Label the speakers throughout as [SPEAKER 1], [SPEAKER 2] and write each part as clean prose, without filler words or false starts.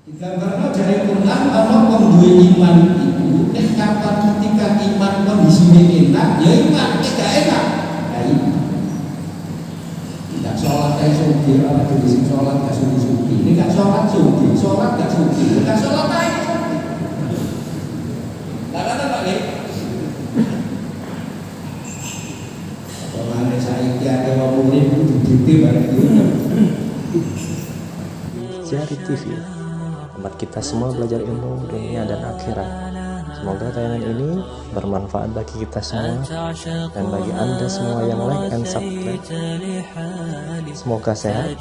[SPEAKER 1] Digambarno jare Quran ana wong duwe iman iku nek kapan ketika iman kondisine enak ya iman, nek gak enak ya iman. Tidak sholat kayak sugi, orang jadi sing sholat gak sugi-sugi. Ini gak sholat sugi, sholat gak sugi, gak sholat aja sugi. Gak kata Pak Nek. Pemane saiki ada wong murid kudu dite bareng itu.
[SPEAKER 2] Jari TV, tempat kita semua belajar ilmu dunia dan akhirat. Semoga tayangan ini bermanfaat bagi kita semua dan bagi Anda semua yang like and subscribe. Semoga sehat,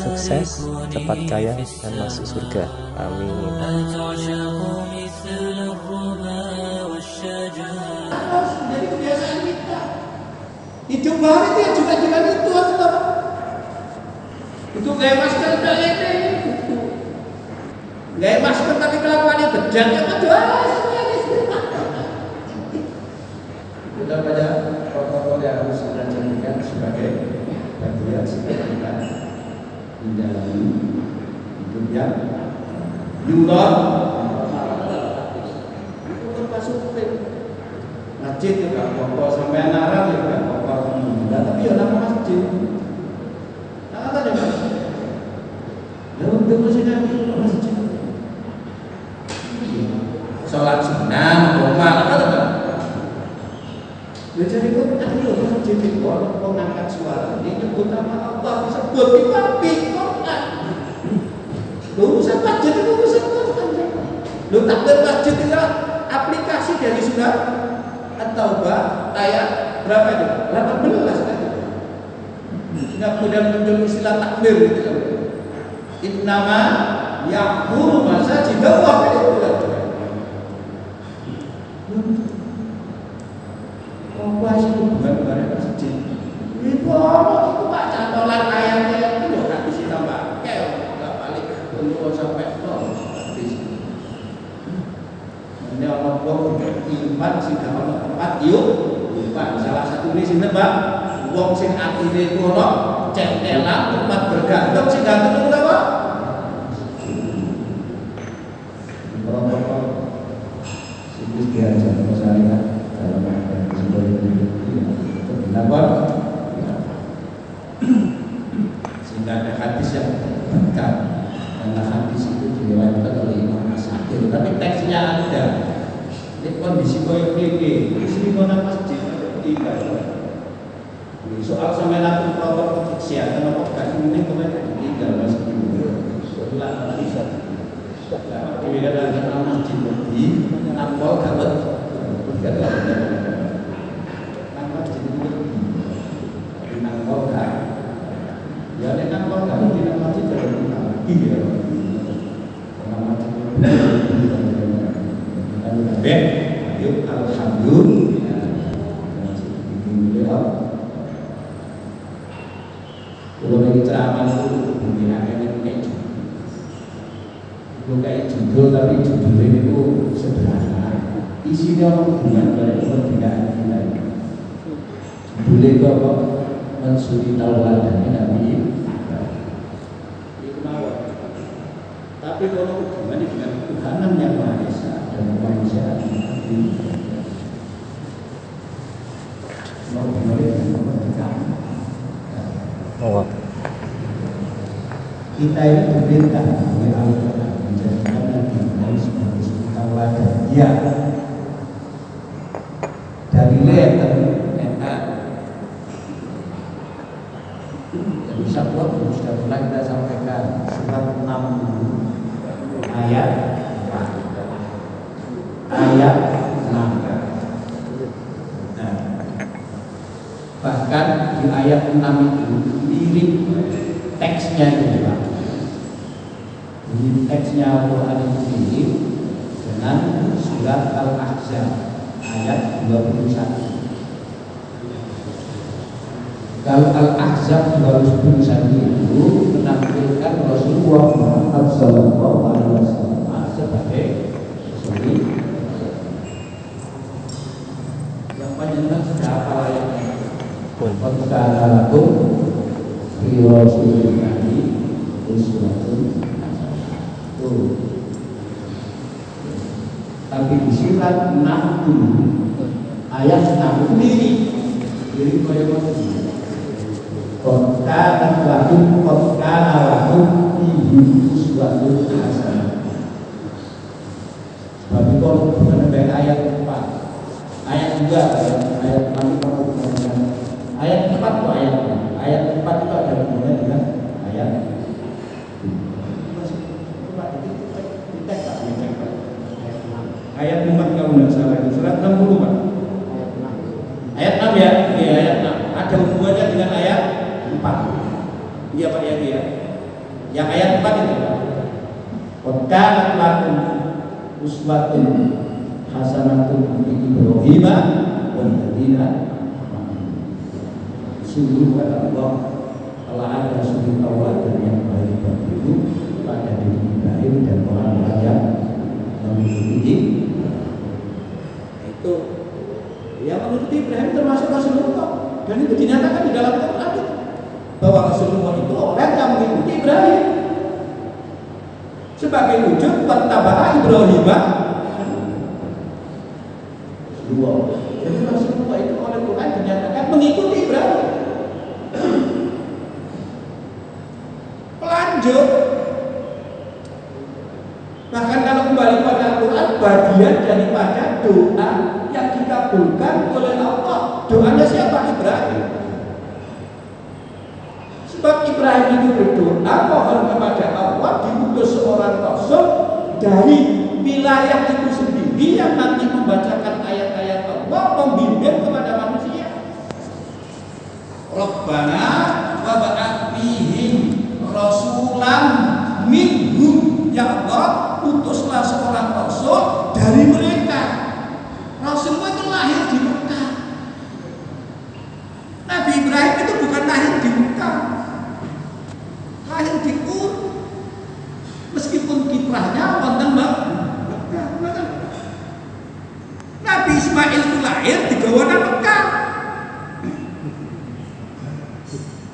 [SPEAKER 2] sukses, cepat kaya, dan masuk surga. Amin.
[SPEAKER 1] Jadi kebiasaan kita. Hidup hari itu juga dengan itu atau itu gaya masker kayak ini. Gaya masker tapi kelakuannya bejat ya kedua kita pada protokol yang harus kita jadikan sebagai bagian kita menjalani hidup yang nyuron itu termasuk masjid juga pokok sampai narang juga pokok tapi ya nama masjid nah ada deh ya untuk masjid sholat sunnah, rumah, apa tuh? Jadi itu tadi loh masjid itu orang mengangkat suara, ini nyebut nama Allah, disebut di Quran. Lu urusan masjid itu urusan Quran. Lu takbir masjid itu aplikasi dari surah At-Taubah ayat berapa itu? 18 tadi. Tidak kemudian muncul istilah takbir gitu. Innama ya'muru masajidallah itu bukan. Apa sih hubungan dengan masjid? Itu orang itu pak catolan ayatnya itu loh habis itu tambah keo nggak balik untuk sampai habis. Ini orang wong iman sih gak ono tempat yuk iman salah satu ini sini pak wong sing atine kono centelan tempat bergantung sing gantung itu apa? Itu diajar masyarakat dalam kenapa? Sehingga ada hadis yang berkat karena hadis itu diriwayatkan oleh Imam As-Sakir tapi teksnya ada ini kondisi koyo ini istri mana masjid tinggal soal sampai nanti protokol kesehatan apa gak ini kemarin tinggal masjid setelah bisa dikatakan masjid di Nampol Gawat ya nek nang kok gak di nang masjid ada lagi ya. Nama yuk alhamdulillah. Kalau lagi ceramah itu pembinaan kayak itu kayak judul tapi judulnya itu sederhana. Isinya hubungan dari pembinaan kita. Judulnya itu apa? Mensuri tauladan Nabi. Tapi kalau hubungannya dengan Tuhanan yang Maha Esa dan kemanusiaan ini, mau hubungannya dengan kemerdekaan. Kita ini diperintah oleh Al-Quran menjadikan Nabi Muhammad sebagai suri tauladan. Ya, dari letter Sabtu sudah pernah kita sampaikan surat 6 ayat 6. Nah, bahkan di ayat 6 itu mirip teksnya itu Pak. Ini teksnya Al-Quran itu mirip dengan surat Al-Ahzab ayat 21. Kalau Al-Ahzab 21 itu menampilkan Rasulullah Muhammad SAW sebagai suri yang panjang sudah apa ayatnya? Qad lakum fi Rasulillahi uswatun hasanah. Tapi di surat 60 ayat 6 sendiri kaya ngoten. Qad kana lakum fihi uswatun hasanah. Sebab itu bukan baik ayat 4. Ayat 2 ayat 4 itu bukan ayat 4 itu ayat 4 itu ada hubungannya dengan ayat ayat 4 kalau tidak salah itu surat 60 Pak. Ayat 6 ya, iya ayat 6. Ada hubungannya dengan ayat 4. Iya Pak ya, iya. Yang ayat 4 itu Pak. Qad kanat lakum uswatun hasanatun fi Ibrahim wal ladina sungguh kata Allah telah ada suri tauladan yang baik bagimu pada diri Ibrahim dan orang-orang yang mengikuti itu. Yang mengikuti Ibrahim termasuk Rasulullah, dan itu dinyatakan di dalam Quran itu bahwa Rasulullah itu orang yang mengikuti Ibrahim sebagai wujud wattaba'a Ibrahim. Jadi Rasulullah itu oleh Quran dinyatakan mengikuti Ibrahim. Lanjut, bahkan kalau kembali pada Al-Quran, bagian daripada doa yang dikabulkan oleh Allah, doanya siapa? Ibrahim. Sebab Ibrahim itu berdoa mohon kepada Allah diutus seorang Rasul dari wilayah itu sendiri yang nanti membacakan ayat-ayat Allah, membimbing kepada manusia. Rabbana wa ba'ath fihim rasulan minhum, ya Allah utuslah seorang rasul dari mereka. Rasulullah itu lahir di Mekah. Nabi Ibrahim itu bukan lahir di Mekah, lahir di Ur, meskipun kiprahnya wonten Mekah. Nabi Ismail itu lahir di gawana Mekah.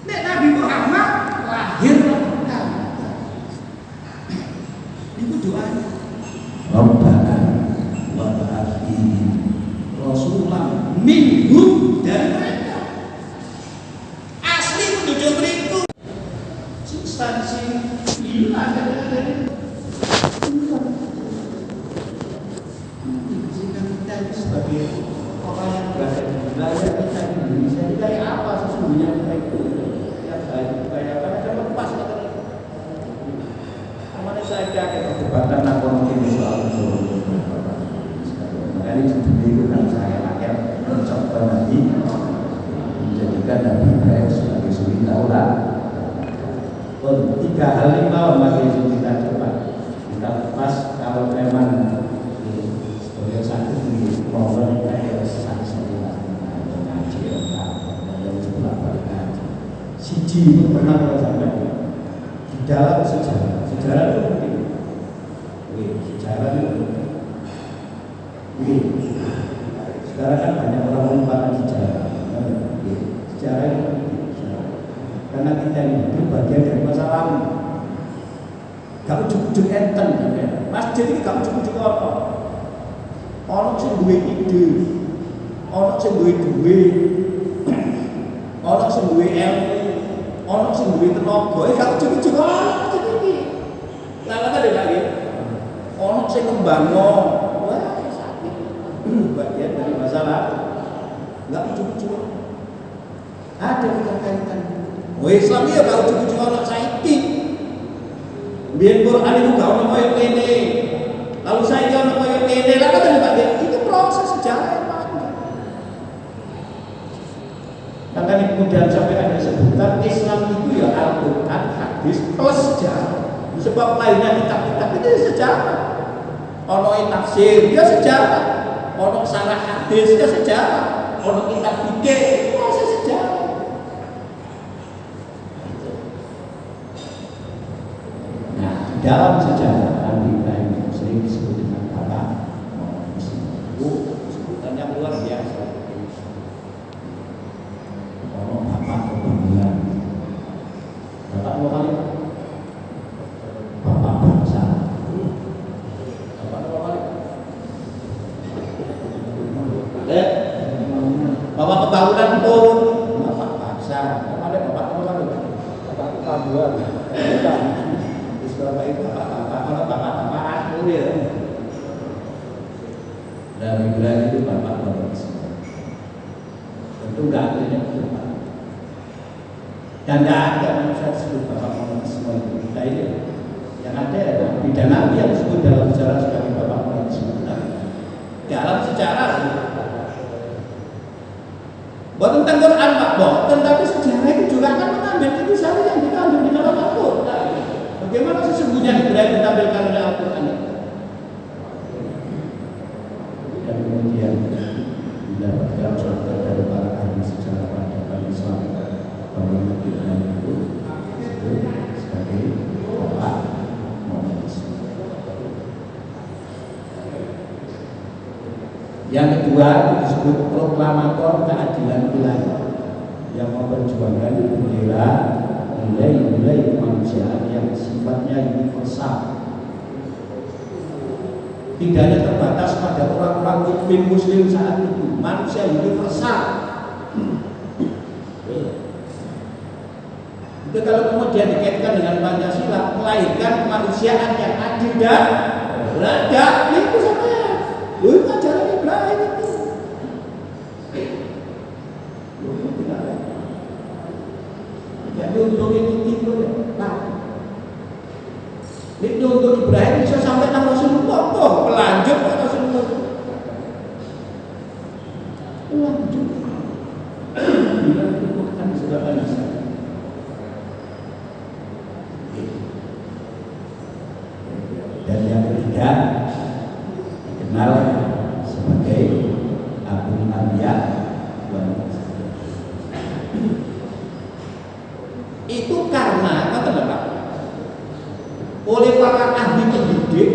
[SPEAKER 1] Nabi Muhammad lahir di Mekah. Itu doanya. Rabbana wa ba'ath fihim rasulan minhum, dari mereka. Asli penduduk itu. Substansi hilang dari kita itu sebagai orang yang berada di wilayah kita di Indonesia ini kayak apa sesungguhnya kita itu? Kayak apa? Ada lepas kata itu. Kemarin saya ada perdebatan ekonomi soal itu. Makanya itu kan saya akan mencoba nanti menjadikan Nabi Ibrahim sebagai suri tauladan. 3 hal ini mau kita coba kita lepas kalau memang sebagai satu di mohon kita saksi ngaji yang sebelah balik ngaji. Siji itu pernah kita sampaikan di dalam sejarah itu penting. Sejarah itu penting. Sekarang kan banyak orang melupakan sejarah. Sejarah itu penting. Karena kita ini bagian dari masa lalu. Gak ujug-ujug enten kan. Masjid ini gak ujug-ujug apa. Orang sing duwe ide, orang sing duwe duit, orang sing duwe ilmu, orang sing duwe tenaga, gak ujug-ujug apa iki. Lah kan lagi. Orang sing ngembangno, wah sakit. Bagian dari masalah. Gak ujug-ujug. Ada kaitan. Islam ya kalau cukup anak saiki. Biar Quran itu gak ono koyo ngene. Lalu saiki ono koyo ngene, lah kan Pak itu proses sejarah yang panjang. Makanya kemudian sampai ada sebutan Islam itu ya Al-Quran, hadis plus sejarah. Sebab lainnya kitab-kitab itu sejarah. Ono tafsir ya sejarah. Ono sarah hadis ya sejarah. Ono kitab fikih proses sejarah. Dalam sejarah Nabi Ibrahim itu sering disebut dengan kata Muslim. Itu sebutan yang luar biasa. Kalau bapak kebanggaan, bapak lokal, bapak bangsa, bapak lokal, Dan tidak ada manusia disebut bapak monoteisme itu. Kita ini yang ada adalah bidang Nabi yang disebut dalam sejarah sebagai bapak monoteisme. Dalam sejarah buat tentang Quran Pak Boten, tapi sejarah itu juga akan mengambil intisari yang dikandung di dalam Al-Quran. Bagaimana sesungguhnya Ibrahim ditampilkan oleh Al-Quran itu? Dan kemudian mendapatkan contoh dari para ahli sejarah pada Islam bahwa Nabi Ibrahim itu sebagai bapak monoteisme. Yang kedua disebut proklamator keadilan ilahi yang memperjuangkan bendera nilai-nilai kemanusiaan yang sifatnya universal. Tidak hanya terbatas pada orang-orang muslim saat itu, manusia universal. Itu kalau kemudian dikaitkan dengan Pancasila, melahirkan kemanusiaan yang adil dan beradab. Itu sama. Itu ajaran Ibrahim itu. Jadi untuk itu itu untuk Ibrahim bisa sampai nang Rasulullah toh, pelanjut ke Rasulullah. Pelanjut. Bila bukan segala nasihat. Dan yang ketiga dikenal sebagai Abu Anbiya wal Mursalin. Itu karena kata Bapak, oleh para ahli pendidik,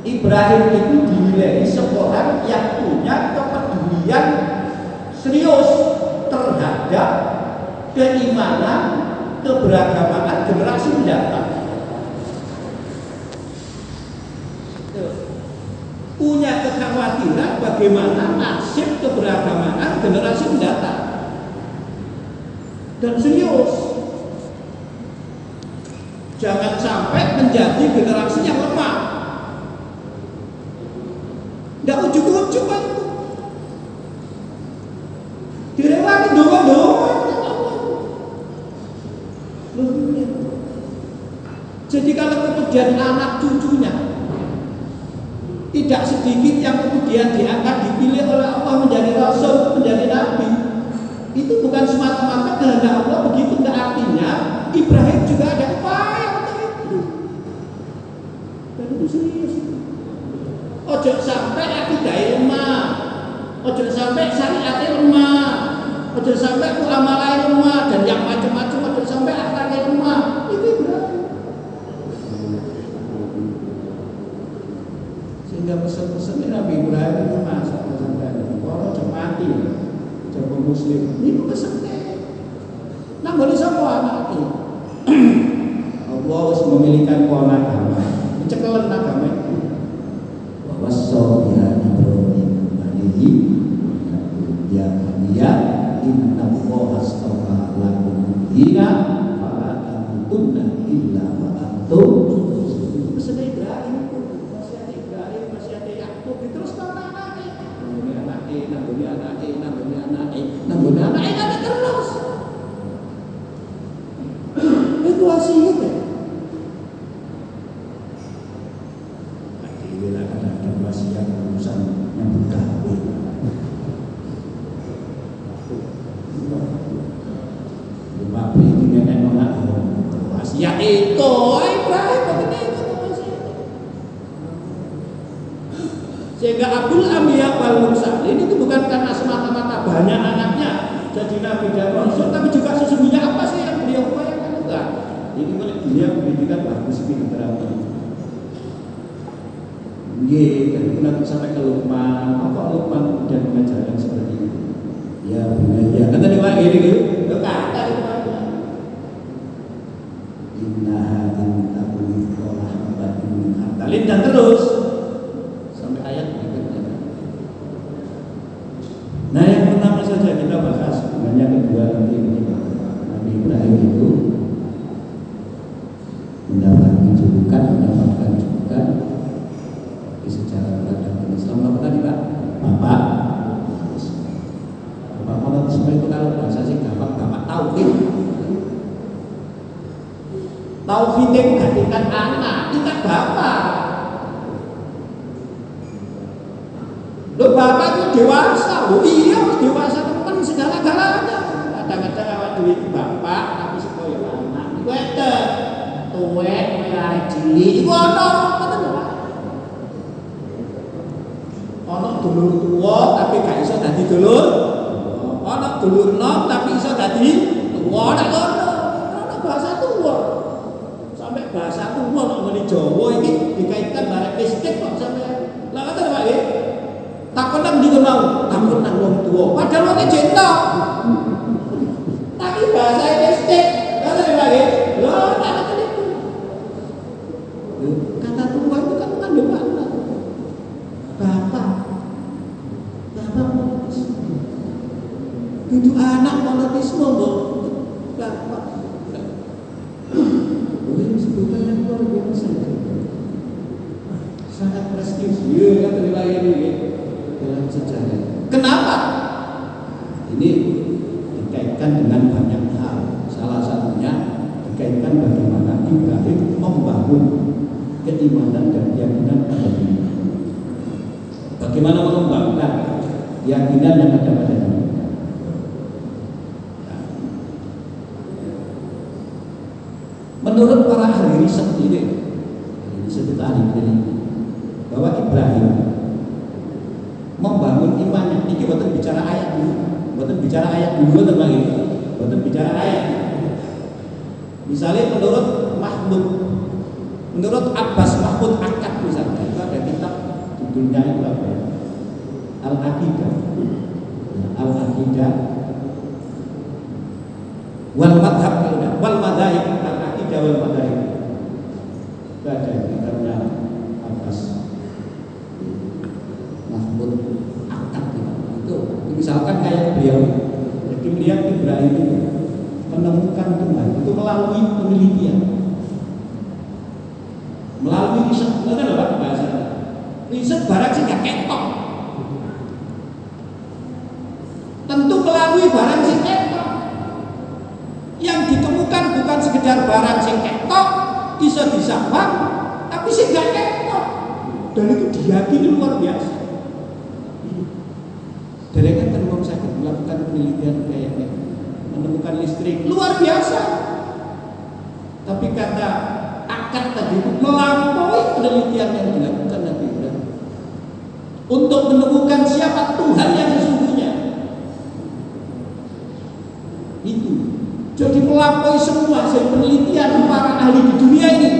[SPEAKER 1] Ibrahim itu dinilai seorang yang punya kepedulian serius terhadap keimanan keberagaman generasi mendatang. Punya kekhawatiran bagaimana nasib keberagaman generasi mendatang, dan serius jangan sampai menjadi generasi yang lemah. Tidak ujuk-ujuk kan itu direwani doang. Jadi kalau kemudian anak cucunya tidak sedikit yang kemudian diangkat dipilih oleh Allah menjadi rasul, menjadi nabi, itu bukan semata-mata kehendak Allah begitu. Artinya Ibrahim juga ada upaya untuk itu. Dan itu serius. Ojo sampai akidah lemah, ojo sampai syariat lemah, ojo sampai muamalah lemah, dan yang macam-macam ojo sampai akhlak lemah. Itu Ibrahim. Sehingga pesan-pesannya Nabi Ibrahim itu masa sampai orang cemati, coba muslim. Ini pesannya. Nah, boleh sama anak ini. Allah harus memilihkan pohon agama, cekalan agama itu. Bahwa sobiya Ibrahim alaihi ya dia inna Allah astaghfara lakum dina fala tamutunna illa wa antum. Pesan Ibrahim itu. Terus anaknya ada terus. Itu wasiatnya. Bila ada wasiat urusan yang berkahwin. Lupa beli dengan anak wasiat itu, Ibrahim itu wasiat. Sehingga Abul Anbiya wal Mursalin itu bukan karena semata-mata banyak anaknya jadi nabi dan rasul, tapi juga sesungguhnya apa sih yang beliau upayakan. Enggak. Ini mulai dunia pendidikan bagus pinter. Dan itu nanti sampai ke Luqman. Apa Luqman kemudian mengajarkan seperti itu? Ya benar ya. Kata dia gini gitu. Kata dia. Inna hadin takuni rahmatin min hatalin, dan terus sampai ayat berikutnya. Nah, yang pertama saja kita bahas, yang kedua nanti ini Nabi Ibrahim itu mendapatkan julukan di sejarah peradaban Islam apa tadi Pak? Bapak monoteisme itu kalau bahasa sih gampang, bapak tauhid. Tauhid itu gak tingkat anak, tingkat bapak. Loh bapak itu dewasa, loh iya dewasa temen segala-galanya. Kadang-kadang awak dhewe iki bapak tapi sekoyo anak. Iku ete tuwek koyo arek cilik iku ono ngoten lho Pak. Ono dulur tuwa tapi gak iso dadi dulur. Ono dulur nom tapi iso dadi tuwa nek ngono. Ono bahasa tuwa. Sampai bahasa tuwa nek ngene Jawa iki dikaitkan barek mistik kok sampeyan. Lah ngoten Pak nggih. Takon nang ndi mau, takon nang wong tuwa. Padahal wong cinta. Tapi bahasa mistik. Ngoten Pak nggih. Lho nek ngoten itu. Kata tua itu kan mengandung makna. Bapak monotisme. Itu anak monotisme bapak. Ini sebutan yang luar biasa. Sangat prestisius kan riwayat ini dalam sejarah. Kenapa? Ini dikaitkan dengan banyak hal. Salah satunya dikaitkan bagaimana Ibrahim membangun keimanan dan keyakinan pada dirinya. Bagaimana mengembangkan keyakinan yang ada pada dirinya. Menurut para ahli riset ini, riset bahwa Ibrahim membangun imannya. Ini bukan bicara ayat dulu, bukan bicara ayat dulu teman-teman, bukan bicara ayat. Misalnya menurut Abbas Mahmud Akkad misalnya, itu ada kitab judulnya itu apa ya? Al-Aqidah wal madhab wal madhahib, Al-Aqidah wal madhahib. Itu ada kitabnya Abbas Mahmud Akkad itu misalkan kayak beliau, jadi melihat Ibrahim itu menemukan Tuhan itu melalui penelitian, melalui riset. Itu kan Pak bahasa riset barang sih gak ketok. Tentu melalui barang sih ketok. Yang ditemukan bukan sekedar barang sih ketok, bisa disaham, tapi sih gak ketok. Dan itu diyakini luar biasa. Dari kan terbang sakit melakukan penelitian kayaknya menemukan listrik luar biasa. Tapi kata Akkad tadi itu melampaui penelitian yang dilakukan Nabi Ibrahim untuk menemukan siapa Tuhan yang sesungguhnya. Itu jadi melampaui semua hasil penelitian para ahli di dunia ini.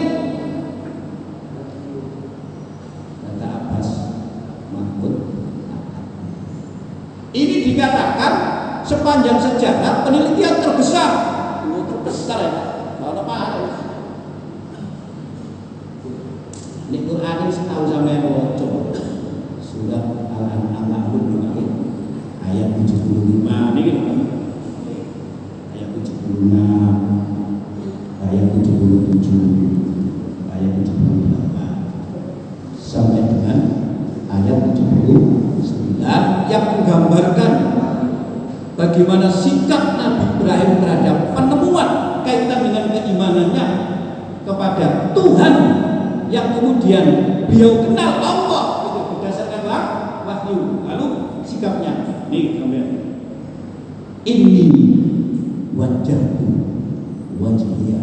[SPEAKER 1] Kata Abbas Mahmud Akkad. Ini dikatakan sepanjang sejarah penelitian terbesar. Terbesar ya Pak. Kalau Pak ini Quran ini setahu sampai bocor. Surat Al-An'am ayat 75 ini gitu. Ayat 76, ayat 77, ayat 78 sampai dengan ayat 79 yang menggambarkan bagaimana sikap Nabi Ibrahim terhadap penemuan kaitan dengan keimanannya kepada Tuhan yang kemudian beliau kenal Allah itu berdasarkan wahyu. Lalu sikapnya nih sampai ini wajahku wajhiya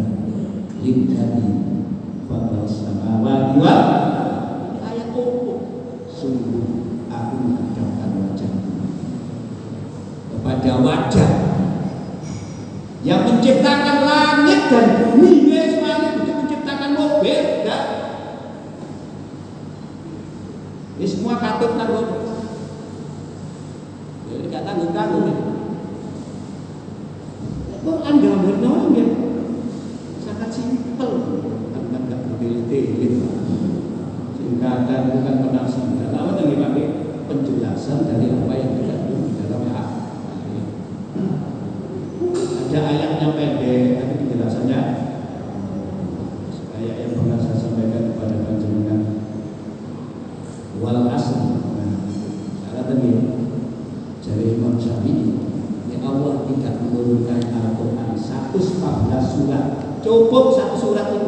[SPEAKER 1] lillazi fatara samawati wal ayat sungguh aku menghadapkan wajahku kepada wajah yang menciptakan langit dan bumi. Semuanya untuk menciptakan mobil enggak? Ini semua katut nanggung. Jadi gak tanggung-tanggung ya. Quran gambarnya ya sangat simpel, kan gak bertele-tele. Singkatan bukan penafsiran. Apa yang dipakai penjelasan dari apa yang terkandung di dalam ayat. Ada ayatnya pendek, tapi penjelasannya kayak yang pernah saya sampaikan kepada panjenengan. Wal asr. Nah, tadi dari Imam Syafi'i, ya Allah tidak menurunkan Al-Quran 114 surat, cukup satu surat itu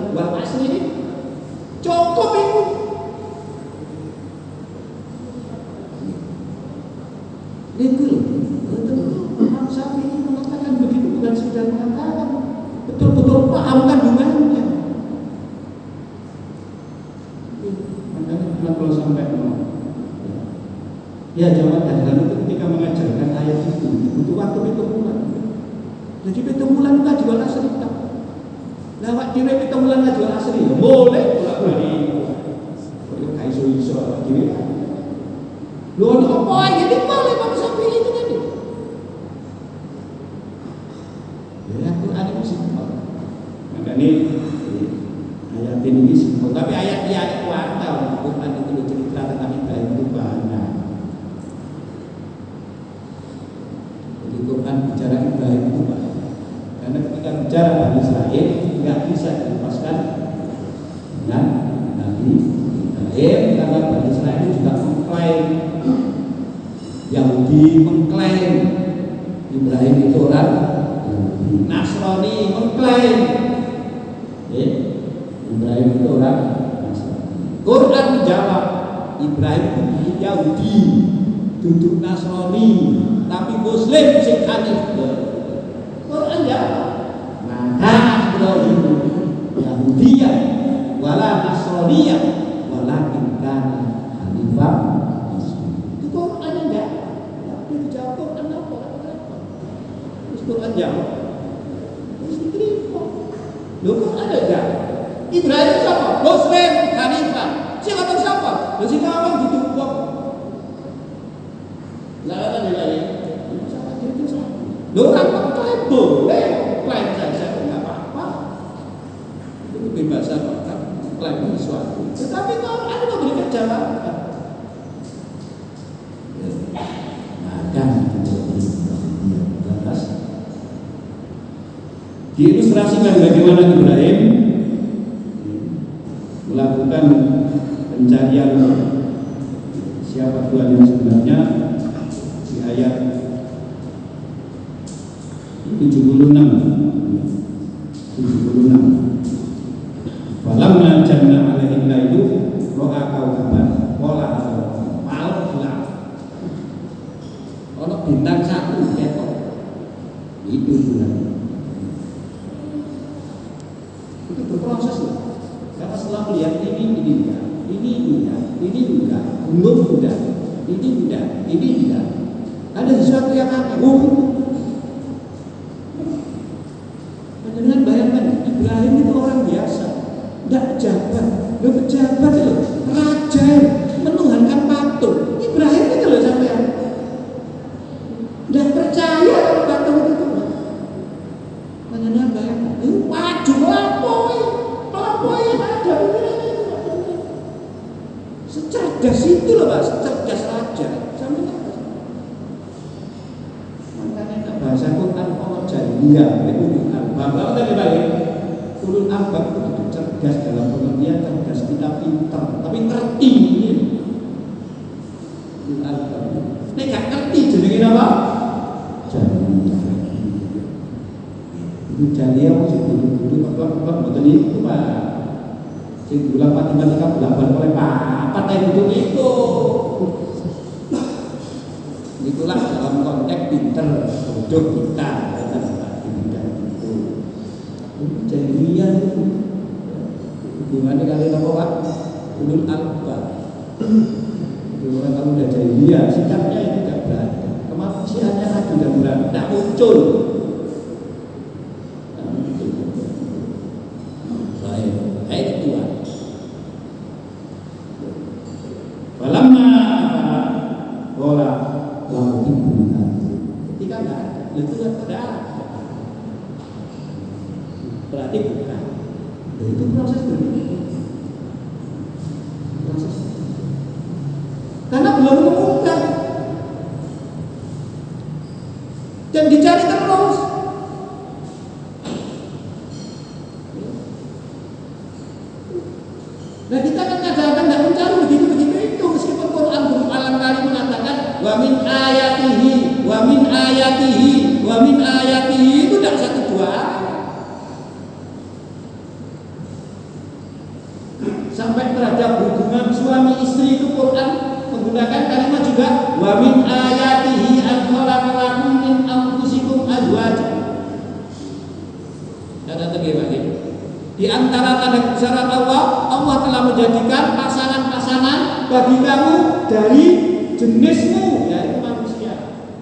[SPEAKER 1] Makanya kalau sampai ya jamaah dahlan itu ketika mengajarkan ayat itu butuh waktu 7 bulan. Jadi 7 bulan kita jual asli tak. Lawak diri 7 bulan kita jual asli ya boleh pula balik. Kalau kayak iso diri. Lu apa jadi boleh manusia pilih itu tadi. Ya Quran itu simpel. Makanya ayat ini simpel, tapi ayat kuantal Quran itu cerita tentang Ibrahim itu banyak. Jadi Quran bicara Ibrahim itu banyak. Karena ketika bicara Bani Israel nggak bisa dilepaskan dengan Nabi Ibrahim, karena Bani Israel itu juga mengklaim, Yahudi mengklaim Ibrahim itu orang Yahudi, Nasrani mengklaim Ibrahim itu orang Nasrani. Quran menjawab Ibrahim itu Yahudi, duduk Nasrani, tapi Muslim sing hanif. Quran jawab, maka Ibrahim Yahudiyah wala Nasraniyah walakin kana hanifan. Itu Quran yang jawab. Tapi dijawab Quran apa? Terus Quran jawab. Terus diterima. Loh kok ada jawab? Ibrahim siapa? Muslim, Hanifah. Siapa siapa? Loh sini orang duduk kok. Lah ada lain. Loh kan klaim boleh, klaim saja enggak apa-apa. Itu kebebasan orang klaim sesuatu. Tetapi kalau ada memberikan jawaban, maka jelas diilustrasikan bagaimana Ibrahim melakukan pencarian siapa Tuhan yang sebenarnya di ayat 76. Falamma janna alaihi lailu ra'a kaukaban qala mal la. Ono bintang satu ketok. Itu Tuhan. Itu berproses loh. Karena setelah melihat ini enggak, ini enggak, ini enggak, belum enggak, ini enggak, ini enggak. Ada sesuatu yang aneh. Dengan bayangkan Ibrahim itu orang biasa, tidak pejabat, lo pejabat itu raja menuhankan patung. Ibrahim itu loh sampean tidak percaya kalau patung itu. Dengan bayangkan, maju melampaui yang ada secerdas itu loh pak, secerdas raja. Makanya bahasa Quran Allah jahiliyah itu bahwa tadi balik ulul albab itu cerdas dalam pengertian cerdas, tidak pintar, tapi ngerti. Ulul albab ini nggak ngerti jenenge apa? Jahiliyah. Itu jahiliyah masih dulu betul itu pak. Sing dulu matematika belajar oleh apa itu. Itulah dalam konteks pinter, bodoh kita. Jahiliyah itu hubungannya kalian apa pak? Ulul albab. Orang kamu udah jahiliyah, sikapnya itu tidak berada. Kemanusiaannya ragu dan berada, tidak muncul. Baik Tuhan. Falamma bola lalu ibu ketika nggak ada, itu ada. Berarti bukan. Itu proses berikutnya. Proses. Karena belum menemukan dan dicari terus. Nah kita kan kadang-kadang tidak mencari begitu itu, meskipun Quran berulang kali mengatakan wa min ayatihi, wa min ayatihi, wa min ayatihi, itu tidak satu dua. Sampai terhadap hubungan suami istri itu Quran menggunakan kalimat juga wa min ayatihi an khalaqa lakum min anfusikum azwajan. Ada bagaimana? Di antara tanda kebesaran Allah telah menjadikan pasangan-pasangan kamu dari jenismu, yaitu manusia.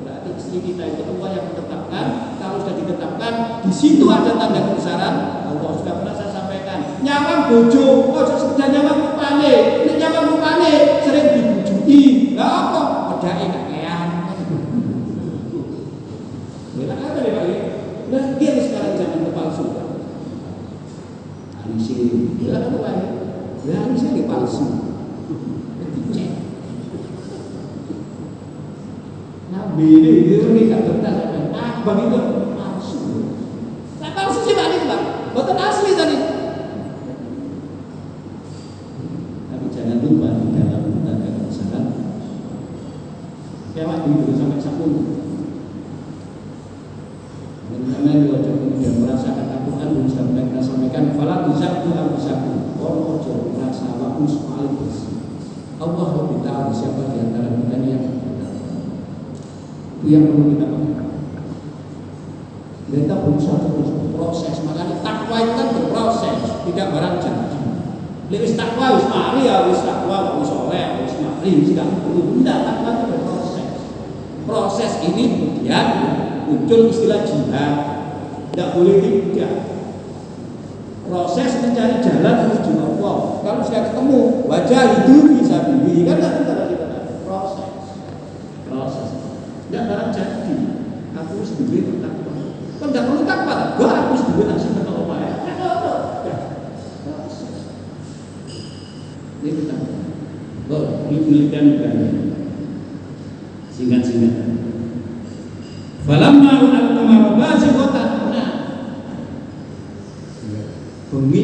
[SPEAKER 1] Berarti istri kita itu Allah yang menetapkan. Kalau sudah ditetapkan, di situ ada tanda kebesaran. Allah sudah pernah saya sampaikan. Nyawang bojo, ojo sekedar nyawang rupane. Nek nyawang rupane sering dibujuki. Lah apa? Pedake kakean. Lah apa ya Pak? Lah dia sekarang jangan kepalsuan. Alisi, dia apa Pak? Lah alisi dia palsu. Dicek. Nabi ini gak benar sampai abang itu palsu. Nah palsu sih Pak ini Pak, bukan asli tadi. Tapi jangan lupa di dalam tanda kebesaran. Kayak dulu sampai 10. Karena wajah kemudian merasakan Al-Quran dan sudah mereka sampaikan fala tuzakku anfusakum. Orang ojo merasa awakmu paling bersih. Allah lebih tahu siapa di antara kita yang benar. Itu yang perlu kita pahami. Kita berusaha terus berproses. Makanya takwa itu kan berproses, tidak barang janji. Lewis takwa wis mari ya wis takwa wis soleh wis mari tidak perlu. Tidak, takwa itu berproses. Proses ini kemudian muncul istilah jihad. Tidak boleh tidak. Proses mencari jalan menuju Allah. Kalau sudah ketemu wajah itu bisa diri kan tidak ada proses. Tidak barang jadi. Aku sendiri bertakwa. Kan tidak perlu takwa. Gua aku sendiri nasi bertakwa ya. Proses. Ini kita. Ini penelitian bukan singkat-singkat. Falamma al-qamara bazighatan. Nah. Bumi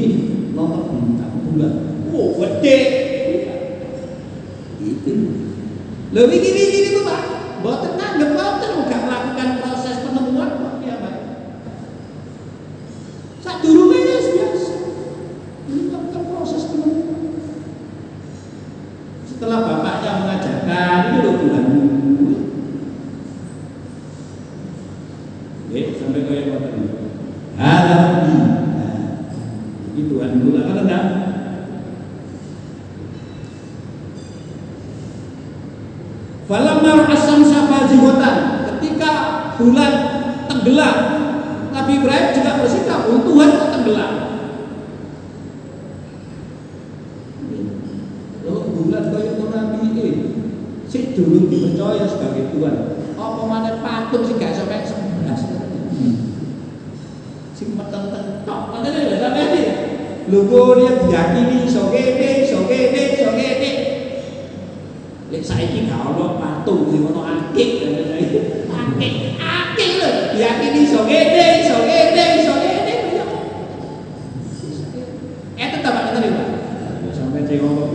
[SPEAKER 1] nomor bintang bulan. Oh, gede. Itu. Lebih gini itu Pak. Boten nanggep boten enggak melakukan proses penemuan kok dia Pak. Sadurunge wis biasa. Ini kan proses penemuan. Setelah bapaknya mengajarkan ini loh Tuhan. Sampai kayak boten. Halabi. Itu Tuhan dulu kan enggak? Falamma as-samsa bazighatan, ketika bulan tenggelam, Nabi Ibrahim juga bersikap, Tuhan kok tenggelam. Kalau bulan kaya Nabi ini, sik durung dipercaya sebagai Tuhan. Apa maneh patung sing gak sampai 11. Sing meteng-meteng tok, makane lha sampeyan iki. Lho kok dia diyakini iso kene. Lek saiki gak ono patung sing ono akik lho. Diyakini iso kene. Tetep Pak ngene Pak. Sampai cek ngomong.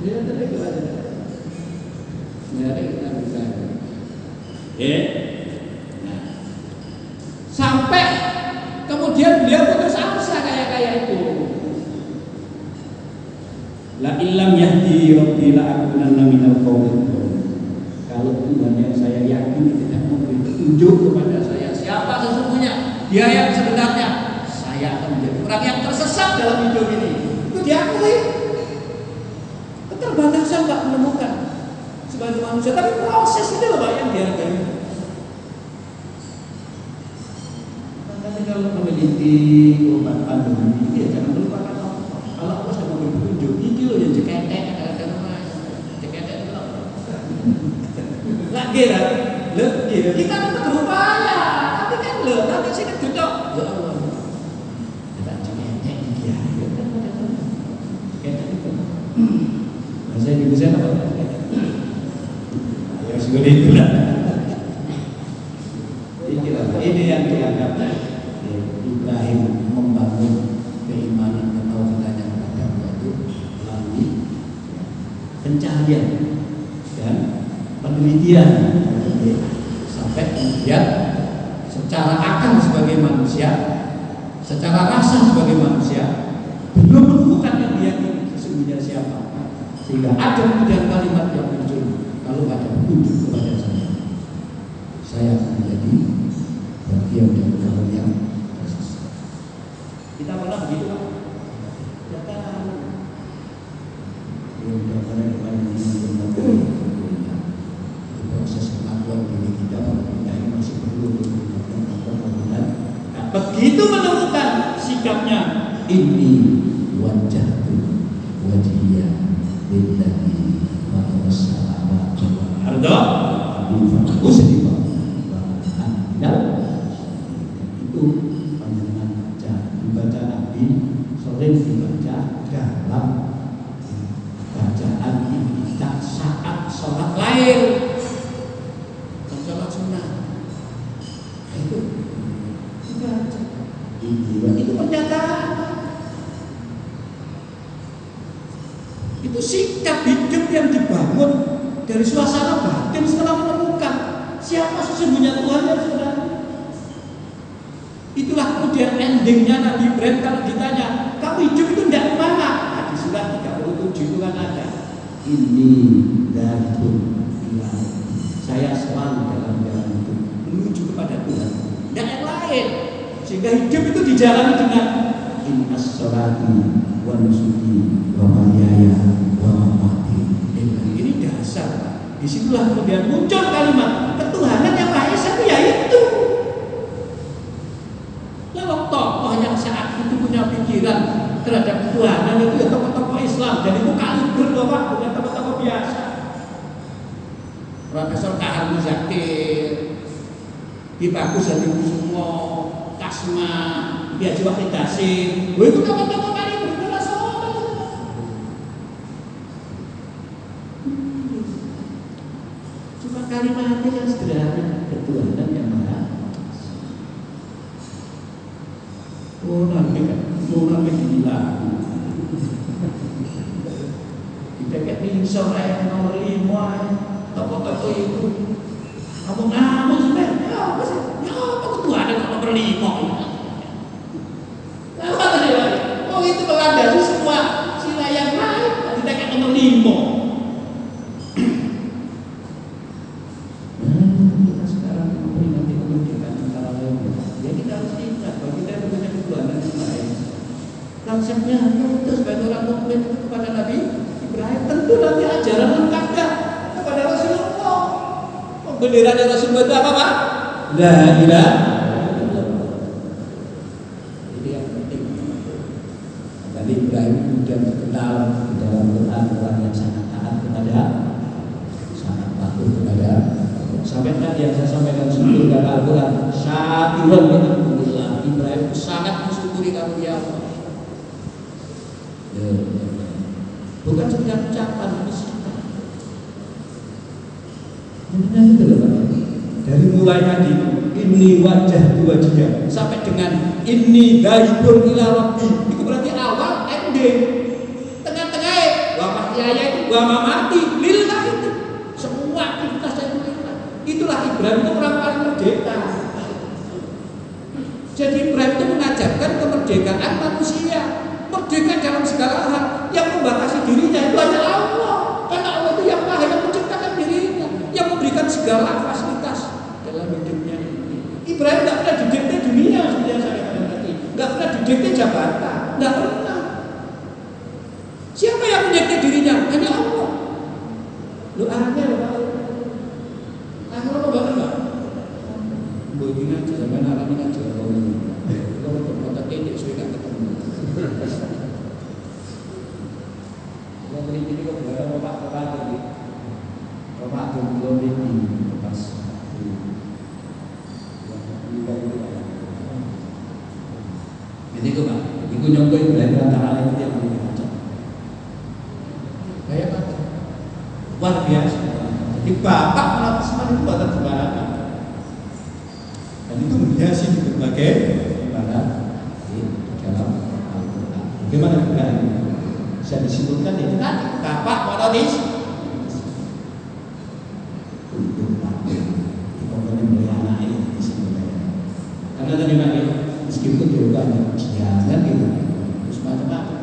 [SPEAKER 1] Dia tadi gimana? Nyari kita bisa. Nah, sampai kemudian beliau putus asa kayak itu. La illam yahdi rabbi la akunanna minal qawmin. Kalau Tuhan yang saya yakini tidak memberi petunjuk kepada saya siapa sesungguhnya dia yang sebenarnya, saya akan menjadi orang yang tersesat dalam hidup ini. Itu diakui. Keterbatasan Pak menemukan sebagai manusia, tapi proses itu loh Pak yang dihargai. Makanya kalau meneliti obat pandemi ini ya jangan melupakan Allah. Kalau Allah sudah memberi petunjuk, ini loh yang ceketek ada rumah, ceketek itu loh. Lagi lah, kita tetap berupaya, tapi kan loh, nanti sih kejutok. Ya Allah, kita ceketek dia, ceketek itu. Bahasa Indonesia apa? Ya sudah itulah. Ini yang dianggap Ibrahim membangun keimanan atau ketauhidannya kepada Allah itu melalui pencarian dan penelitian sampai kemudian secara akal sebagai manusia, secara rasa sebagai manusia belum menemukan yang diyakini sesungguhnya siapa, sehingga ada kemudian kalimat yang muncul, kalau ada petunjuk kepada saya akan menjadi bagian dari kaum yang tersesat. Kita pernah begitu Pak? Proses kemampuan diri kita masih perlu begitu menemukan sikapnya, ini wajahku wajhiya lillahi wa sallallahu alaihi itu panjangan dibaca Nabi sering dibaca dalam bacaan kita saat sholat lain dan sholat sunnah. Itu dibaca. Itu pernyataan. Itu sikap hidup yang dibangun dari suasana batin setelah menemukan siapa sesungguhnya Tuhan yang sebenarnya. Itulah kemudian endingnya Nabi Ibrahim kalau ditanya, kamu hidup itu tidak kemana? Nah, di surat 37 itu kan ada, ini dari Tuhan, saya selalu dalam jalan itu menuju kepada Tuhan, tidak yang lain. Sehingga hidup itu dijalani dengan inna sholati wa nusuki wa mahyaya wa mamati. Ini dasar. Disitulah kemudian muncul kalimat ketuhanan yang Maha Esa, yaitu tokoh yang saat itu punya pikiran terhadap ketuhanan itu ya tokoh-tokoh Islam, dan itu kaliber Bapak, bukan tokoh-tokoh biasa. Profesor Kahar Muzakir, Ki Bagus Hadikusumo, Kasma, Ki Haji Wahid Hasim, itu tokoh-tokoh kaliber internasional. Cuma kalimatnya yang sederhana, ketuhanan yang Maha. Nanti gila. Kita kayak pingsor ayat nomor 5, toko-toko itu ngamuk-ngamuk sebenarnya. Ya apa sih? Ya apa ketuhanan nomor 5? Apa tadi? Oh itu melandasi semua sila yang lain. Kita kayak nomor 5. Kita sekarang memperingati kemerdekaan antara lain. Ya kita harus ingat bahwa kita punya ketuhanan yang lain. Konsepnya terus sebagai orang mukmin itu kepada Nabi Ibrahim, tentu nanti ajaran lengkapnya kepada Rasulullah. Benderanya Rasulullah itu apa Pak? La ilaha illallah. Ini yang penting. Nabi Ibrahim kemudian terkenal di dalam Quran orang yang sangat taat kepada, sangat patuh kepada. Sampai tadi yang saya sampaikan sebelum dalam Al-Quran, syakiran alhamdulillah, Ibrahim sangat mensyukuri karunia Allah. Bukan sekedar ucapan, tapi sikap. Itu loh, dari mulai tadi ini wajah dua wajah sampai dengan ini dhaibun ila rabbi, itu berarti awal ending, tengah-tengah wa mahyaya itu wa mamati lillah, itu semua aktivitas itu lillah. Itulah Ibrahim itu orang paling merdeka. Jadi Ibrahim itu mengajarkan kemerdekaan manusia, merdeka dalam segala hal. Yang membatasi dirinya itu hanya Allah, karena Allah itu yang Maha, yang menciptakan dirinya, yang memberikan segala fasilitas dalam hidupnya ini. Ibrahim tidak pernah didikte dunia seperti yang saya katakan tadi, tidak pernah didikte jabatan, tidak pernah. Siapa yang mendikte dirinya? Hanya Allah. Lu aneh loh Pak. Akhirnya lo banget Pak. Begini aja sampai naramin aja. Kalau berkata ini sudah tidak ketemu. Ini kok berapa Bapak tadi? Bapak tuh belum ini pas. Jadi kok Pak, itu nyongkoi belajar antara lain yang paling kacau. Kayak apa? Luar biasa. Jadi Bapak melatih semua itu buatan sembarangan. Dan itu menghiasi di berbagai ibadah di dalam Al-Quran. Bagaimana juga ini? Bisa disimpulkan itu tadi Bapak monotis untuk mati pokoknya melihara air di sini. Karena tadi Nabi meskipun juga ada jangan gitu terus macam-macam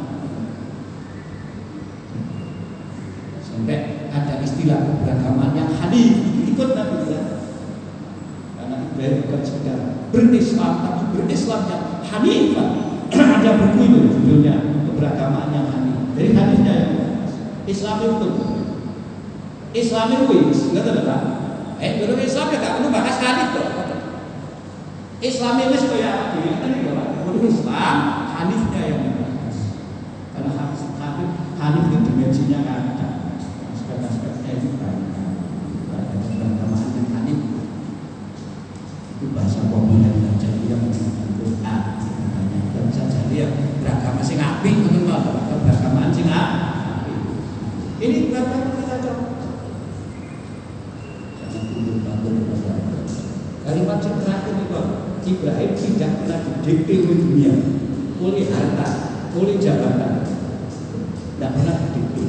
[SPEAKER 1] sampai ada istilah keberagaman yang hanif itu ikut Nabi ya. Karena Ibrahim bukan sekedar berislam tapi berislam yang hanif. Ada buku itu judulnya keberagaman yang hanif. Dari hadisnya ya, Islami hukum. Islami wis, ngoten lho Pak. Durung Islam ya gak perlu bahas hadis kok. Islami wis kaya dhewe kan iki Pak. Durung Islam, hadisnya yang dibahas. Karena hadis itu dimensinya ada. Aspek-aspeknya itu banyak. Ada keberagaman yang hadis. Itu bahasa populer saja yang Al-Qur'an. Dan saja dia beragama sing apik ngoten Pak. Keberagaman sing apik. Ini berapa kita coba? Kalimat yang terakhir itu Ibrahim tidak pernah didikte oleh dunia, oleh harta, oleh jabatan, tidak pernah didikte,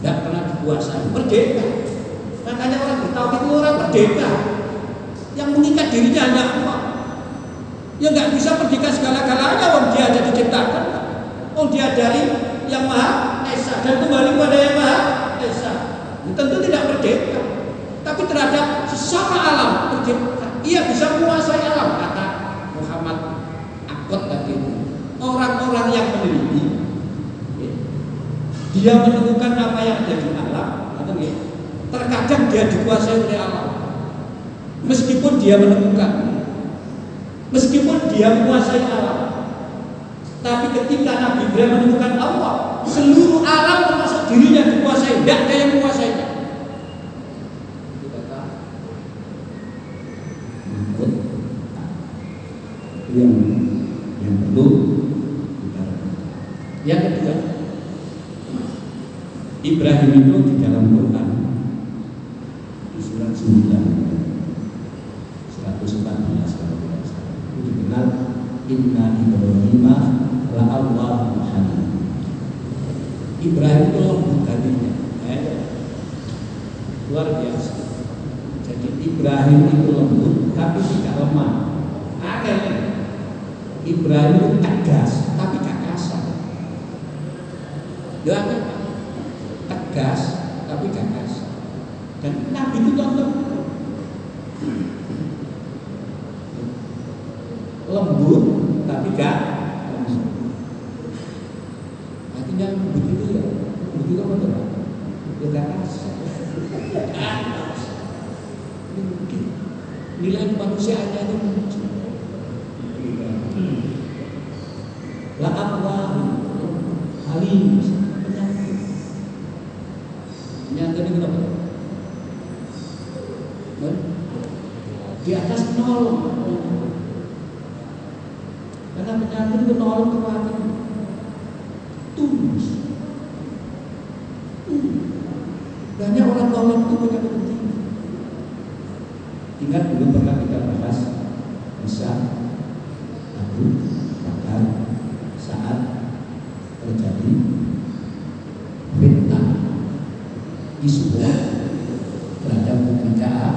[SPEAKER 1] tidak pernah dikuasai, merdeka. Makanya orang bertauhid itu orang merdeka, yang mengikat dirinya hanya Allah. Ya nggak bisa merdeka segala-galanya, orang dia ada diciptakan, orang dia dari yang Maha Esa dan kembali pada yang Maha Esa. Tentu tidak merdeka. Tapi terhadap sesama alam tercipta, ia bisa menguasai alam, kata Muhammad Akot tadi. Orang-orang yang meneliti, dia menemukan apa yang ada di alam, terkadang dia dikuasai oleh alam. Meskipun dia menemukan, meskipun dia menguasai alam, tapi ketika Nabi Ibrahim menemukan Allah, seluruh alam termasuk dirinya dikuasai, tidak ada yang menguasainya. Yang perlu yang kedua, Ibrahim itu di dalam Quran di surat 9 114 itu dikenal Inna Ibrahimah la'allahu halim. Ibrahim itu lembut hatinya, luar biasa. Jadi Ibrahim itu lembut tapi tidak lemah. Ibrahim itu tegas tapi gak kasar. Ya kan? Tegas tapi gak kasar. Dan Nabi itu tonton lembut tapi gak langsung. Artinya lembut itu ya, lembut itu apa tuh? Ya gak kasar. Ini mungkin nilai manusianya itu muncul. La Allah halim, penyantun. Penyantun itu apa? Di atas nol. Karena penyantun itu nol kekuatan tulus. Banyak orang nolong itu punya kepentingan. Ingat dulu pernah kita bahas Musa, Abu Bakar saat terjadi fitnah isu terhadap pembicaraan,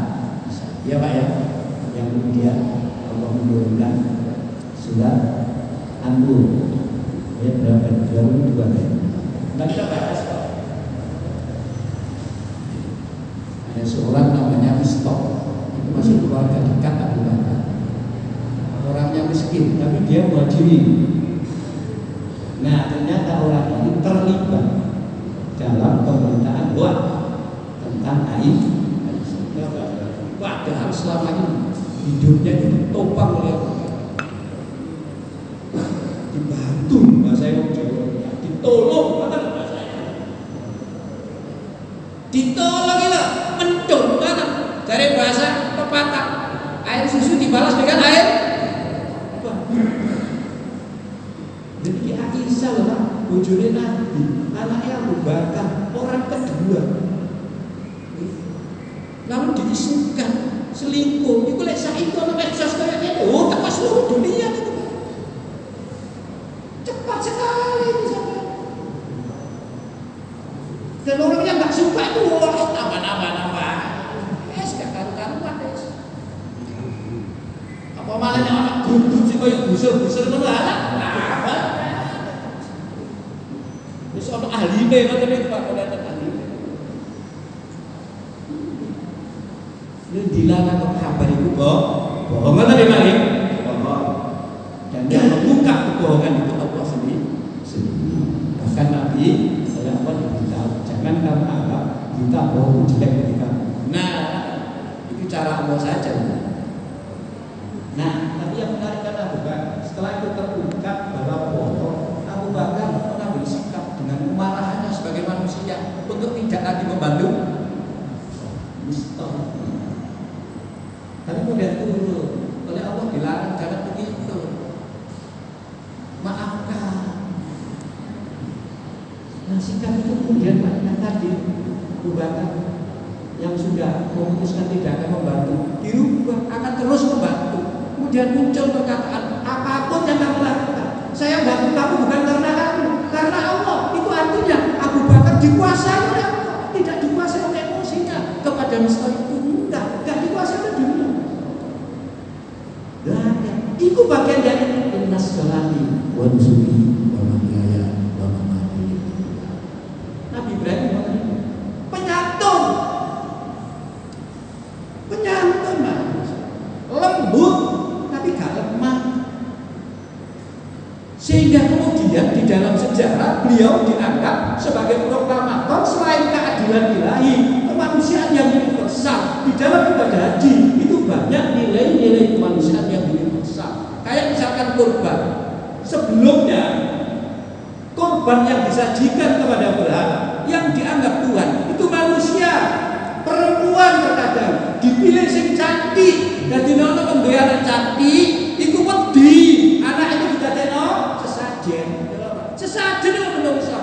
[SPEAKER 1] ya Pak ya, yang kemudian Allah menurunkan surat An-Nur ayat berapa? 22 ya. Nah kita bahas Pak. Ada seorang namanya Mistok, itu masih keluarga dekat Abu Bakar. Orangnya miskin, tapi dia muhajirin. Nah ternyata orang ini terlibat dalam pemerintahan buat tentang air. Padahal selama ini hidupnya ditopang oleh Allah. Dibantu bahasa yang Jawa, ditolong kata bahasa saya. Ditolong itu mendung banget dari bahasa pepatah. Air susu dibalas dengan air. Jadi Aisyah loh, bojone Nabi, anaknya Abu Bakar, orang kedua. Namun diisukan selingkuh. Iku lek saiki ono medsos kaya ngene, oh tak seluruh dunia itu. Cepat sekali bisa. Dan orang yang nggak suka itu nama. Gak karu-karuan deh. Apa malahnya anak grup sih kayak busur-busur ngono anak. Wis ono ahline ngoten iki Pak, ora ada ahli. Nek dilarang kok kabar iku bohong ngoten iki Pak. Bohong. Dan yang membuka kebohongan itu Allah sendiri. Bahkan Nabi sallallahu alaihi wasallam oh jelek bagi kamu. Nah, itu cara Allah saja. Nah, tapi yang menarik kan Abu Bakar, setelah itu terungkap bahwa bohong, Abu Bakar mengambil sikap dengan kemarahannya sebagai manusia untuk tidak lagi membantu Mistah. Tapi kemudian turun oleh Allah dilarang jangan begitu. Maafkan. Nah, sikap itu kemudian yang tadi Abu Bakar yang sudah memutuskan tidak akan membantu dirubah, akan terus membantu. Kemudian muncul perkataan, apapun yang kamu lakukan, saya bantu kamu bukan karena kamu, karena Allah. Itu artinya Abu Bakar dikuasai oleh Allah, tidak dikuasai oleh emosinya kepada Mistah itu. Enggak dikuasai oleh dunia. Nah, itu bagian dari innas sholati wa nusuki wa mahyaya wa mamati. Nabi Ibrahim penyantun, lembut tapi gak lemah. Sehingga kemudian di dalam sejarah beliau dianggap sebagai proklamator selain keadilan ilahi, kemanusiaan yang universal. Di dalam ibadah haji itu banyak nilai-nilai kemanusiaan yang universal. Kayak misalkan kurban. Sebelumnya korban yang disajikan kepada berhala yang dianggap Tuhan itu manusia, perempuan terkadang dipilih sing cantik, dadi nono pembayaran cantik, iku wedi anak itu didadekno sesajen itu menungso.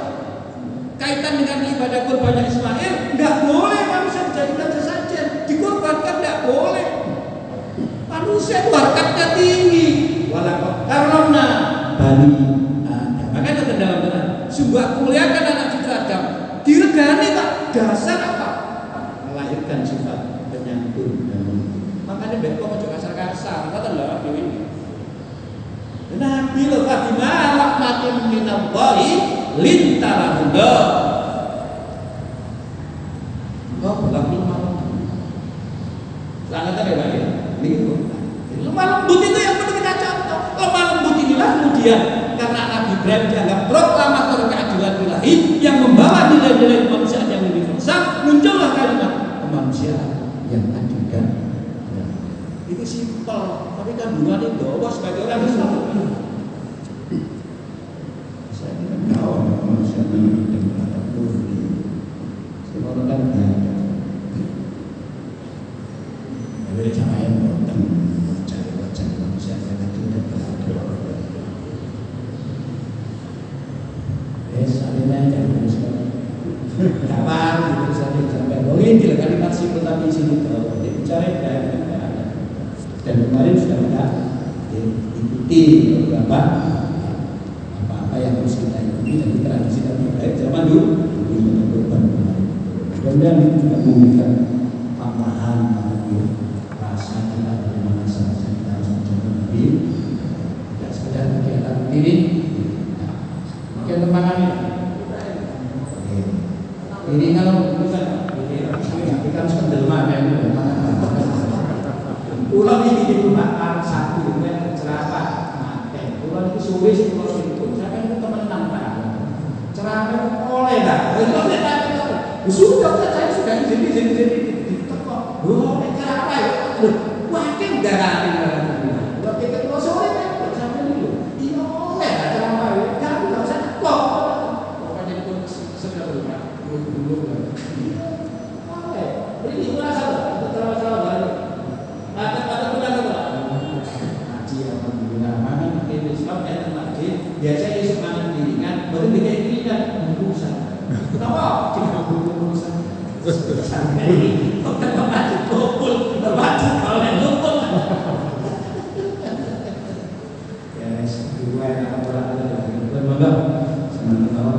[SPEAKER 1] Kaitan dengan ibadah kurbannya Ismail, enggak boleh manusia dijadikan sesajen, dikorbankan enggak boleh. Manusia itu harkatnya tinggi, walaqad karramna bani Adam. Makanya dalam Quran, sungguh aku muliakan anak cucu Adam. Diregani tak dasar apa? Melahirkan sifat penyantun. Makanya bekok ojo kasar-kasar, kata lho ini. Nabi lho Fatimah rahmatin minallahi lintarahunda. Kau bilang lemah. Sangat ada ya. Lemah lembut itu yang perlu kita contoh. Lemah lembut inilah kemudian karena Nabi Ibrahim dianggap proklamator keadilan ilahi yang membawa nilai-nilai kemanusiaan yang universal, muncullah kalimat kemanusiaan yang adil dan itu simpel, tapi kandungannya dawa sebagai orang Islam. Saya tidak tahu manusia ini dan beradab murni. Semua orang kan beradab. Dari cara yang bertemu mencari wajah manusia yang adil dan beradab. Salihnya yang manusia. Kapan gitu salih sampai boleh tidak kalimat simpel tapi sini tahu. Bicara dan kemarin sudah kita ikuti beberapa apa-apa yang harus kita ikuti dari tradisi Nabi Ibrahim zaman dulu untuk korban kemarin. Kemudian itu juga memberikan tambahan bagi rasa kita bagaimana seharusnya kita harus mencoba diri, tidak sekedar kegiatan diri. Mungkin tembakan ini kalau kita harus mendelma kan ulang ini di rumah satu cerapa mate. Ulang itu suwe sih kalau itu. Saya itu teman nampak. Cerapa oleh dah. Sudah saya sudah jadi ditekok. Oh, cerapa ya. Makin darah ini. Kalau kita kalau sore kan sampai dulu. Iya oleh dah cerapa ya. Jangan enggak usah tekok. Pokoknya itu sudah berubah. Dulu. Oleh. Beri merasa itu terasa baru. Ada ngaji alhamdulillah mana makin Islam dan ngaji biasanya semangat diringan baru bikin diringan urusan kenapa tidak urusan sampai ini bukan membaca kumpul membaca kalau yang kumpul ya dua yang orang ada lembaga sementara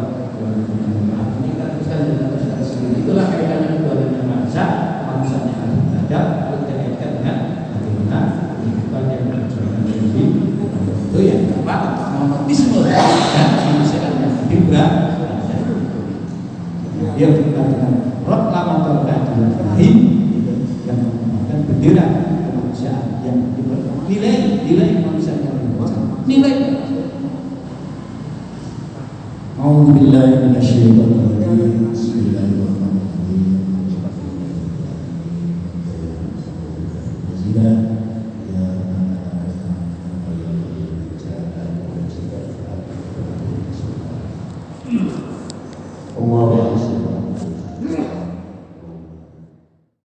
[SPEAKER 1] ini kita teruskan dengan teruskan sendiri itulah kaitannya kedua dengan bangsa manusianya harus beradab harus dikaitkan dengan bagaimana kehidupan yang berjalan lebih itu yang apa normatisme dan kemanusiaan yang juga dia berkaitan dengan proklamator keadilan ilahi yang menggunakan bendera kemanusiaan yang nilai kemanusiaan yang nilai A'udzubillahi minasyaitonir rajim. Bismillahirrahmanirrahim. Allah